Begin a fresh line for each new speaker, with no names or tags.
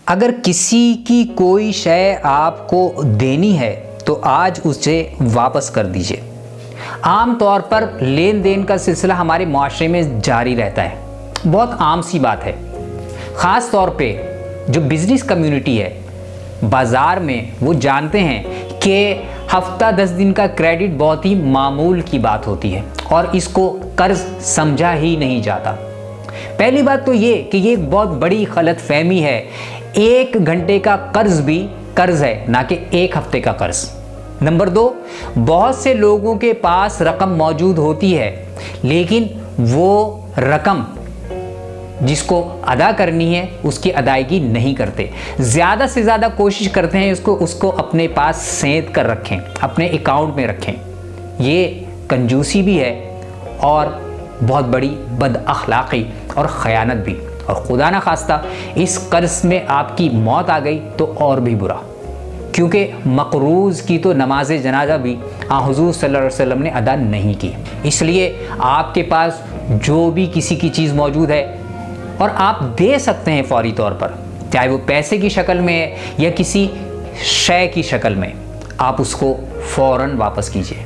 اگر کسی کی کوئی شے آپ کو دینی ہے تو آج اسے واپس کر دیجئے۔ عام طور پر لین دین کا سلسلہ ہمارے معاشرے میں جاری رہتا ہے، بہت عام سی بات ہے۔ خاص طور پہ جو بزنس کمیونٹی ہے بازار میں، وہ جانتے ہیں کہ ہفتہ 10 دن کا کریڈٹ بہت ہی معمول کی بات ہوتی ہے اور اس کو قرض سمجھا ہی نہیں جاتا۔ پہلی بات تو یہ کہ یہ ایک بہت بڑی غلط فہمی ہے۔ 1 گھنٹے کا قرض بھی قرض ہے، نہ کہ 1 ہفتے کا قرض۔ نمبر 2، بہت سے لوگوں کے پاس رقم موجود ہوتی ہے لیکن وہ رقم جس کو ادا کرنی ہے اس کی ادائیگی نہیں کرتے، زیادہ سے زیادہ کوشش کرتے ہیں اس کو اپنے پاس سینت کر رکھیں، اپنے اکاؤنٹ میں رکھیں۔ یہ کنجوسی بھی ہے اور بہت بڑی بد اخلاقی اور خیانت بھی، اور خدا نہ خواستہ اس قرض میں آپ کی موت آ گئی تو اور بھی برا، کیونکہ مقروض کی تو نماز جنازہ بھی حضور صلی اللہ علیہ وسلم نے ادا نہیں کی۔ اس لیے آپ کے پاس جو بھی کسی کی چیز موجود ہے اور آپ دے سکتے ہیں فوری طور پر، چاہے وہ پیسے کی شکل میں ہے یا کسی شے کی شکل میں، آپ اس کو فوراً واپس کیجیے۔